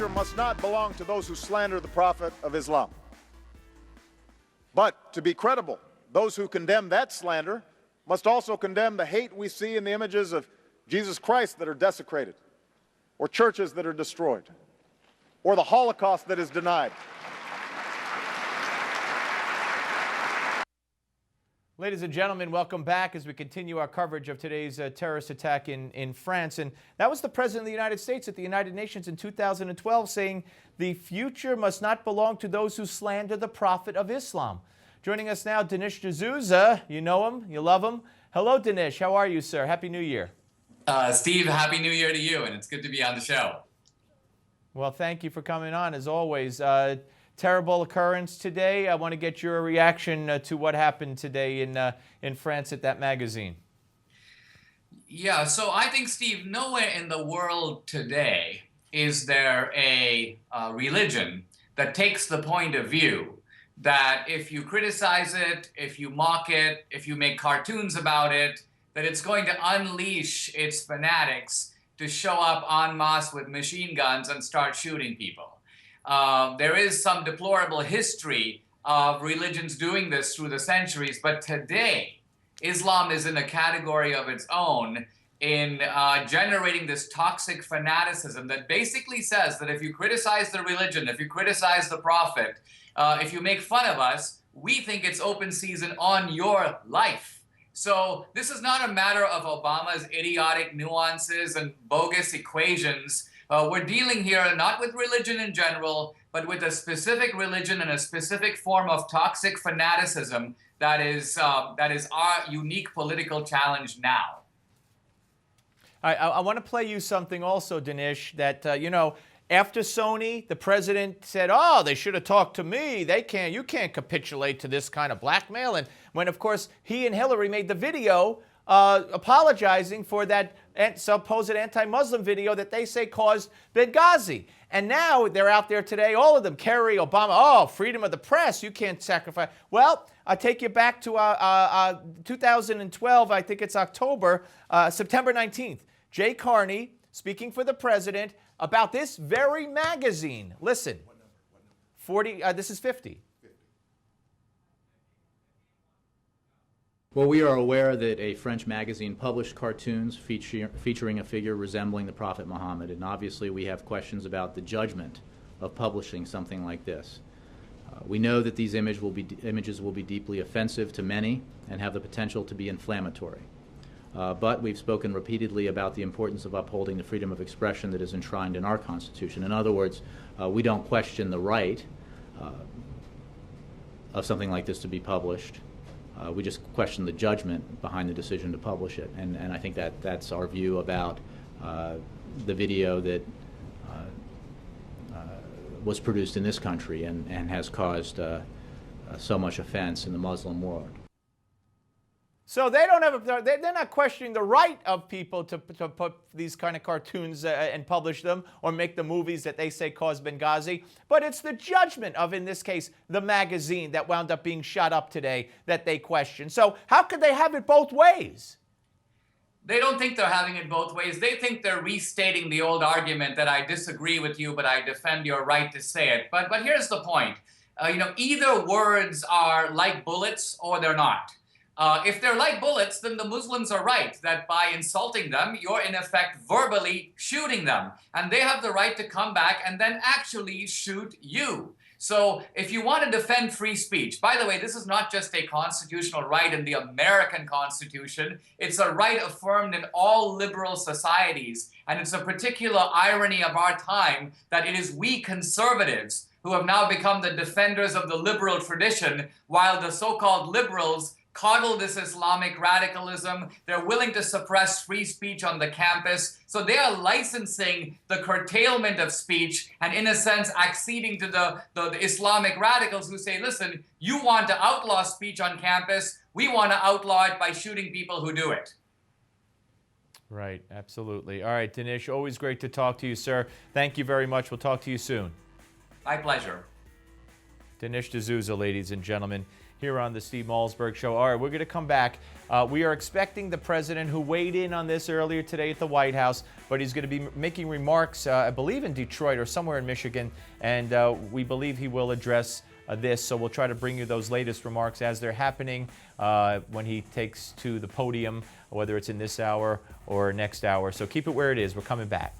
future must not belong to those who slander the Prophet of Islam. But to be credible, those who condemn that slander must also condemn the hate we see in the images of Jesus Christ that are desecrated, or churches that are destroyed, or the Holocaust that is denied. Ladies and gentlemen, welcome back as we continue our coverage of today's terrorist attack in France. And that was the President of the United States at the United Nations in 2012 saying the future must not belong to those who slander the Prophet of Islam. Joining us now, Dinesh D'Souza. You know him, you love him. Hello, Dinesh. How are you, sir? Happy New Year. Steve, Happy New Year to you, and it's good to be on the show. Well, thank you for coming on, as always. Terrible occurrence today. I want to get your reaction to what happened today in France at that magazine. Yeah, so I think, Steve, nowhere in the world today is there a religion that takes the point of view that if you criticize it, if you mock it, if you make cartoons about it, that it's going to unleash its fanatics to show up en masse with machine guns and start shooting people. There is some deplorable history of religions doing this through the centuries, but today, Islam is in a category of its own in generating this toxic fanaticism that basically says that if you criticize the religion, if you criticize the Prophet, if you make fun of us, we think it's open season on your life. So this is not a matter of Obama's idiotic nuances and bogus equations. We're dealing here not with religion in general, but with a specific religion and a specific form of toxic fanaticism that is our unique political challenge now. I want to play you something also, Dinesh, that, after Sony, the president said, oh, they should have talked to me. You can't capitulate to this kind of blackmail. And when, of course, he and Hillary made the video apologizing for that supposed anti-Muslim video that they say caused Benghazi. And now they're out there today, all of them, Kerry, Obama, oh, freedom of the press, you can't sacrifice. Well, I'll take you back to 2012, I think it's October, September 19th. Jay Carney, speaking for the president, about this very magazine. Listen, 40, this is 50. Well, we are aware that a French magazine published cartoons featuring a figure resembling the Prophet Muhammad, and obviously we have questions about the judgment of publishing something like this. We know that these images will be deeply offensive to many and have the potential to be inflammatory. But we've spoken repeatedly about the importance of upholding the freedom of expression that is enshrined in our Constitution. In other words, we don't question the right of something like this to be published. We just question the judgment behind the decision to publish it, and I think that's our view about the video that was produced in this country and has caused so much offense in the Muslim world. So they're not questioning the right of people to put these kind of cartoons and publish them or make the movies that they say caused Benghazi, but it's the judgment of, in this case, the magazine that wound up being shot up today that they question. So how could they have it both ways? They don't think they're having it both ways. They think they're restating the old argument that I disagree with you, but I defend your right to say it. But here's the point. Either words are like bullets or they're not. If they're like bullets, then the Muslims are right, that by insulting them, you're in effect verbally shooting them. And they have the right to come back and then actually shoot you. So if you want to defend free speech, by the way, this is not just a constitutional right in the American Constitution. It's a right affirmed in all liberal societies. And it's a particular irony of our time that it is we conservatives who have now become the defenders of the liberal tradition, while the so-called liberals coddle this Islamic radicalism. They're willing to suppress free speech on the campus. So they are licensing the curtailment of speech and, in a sense, acceding to the Islamic radicals who say, listen, you want to outlaw speech on campus. We want to outlaw it by shooting people who do it. Right, absolutely. All right, Dinesh, always great to talk to you, sir. Thank you very much. We'll talk to you soon. My pleasure. Dinesh D'Souza, ladies and gentlemen. here on the Steve Malzberg Show. All right, we're going to come back. We are expecting the president, who weighed in on this earlier today at the White House, but he's going to be making remarks, I believe in Detroit or somewhere in Michigan, and we believe he will address this. So we'll try to bring you those latest remarks as they're happening when he takes to the podium, whether it's in this hour or next hour. So keep it where it is. We're coming back.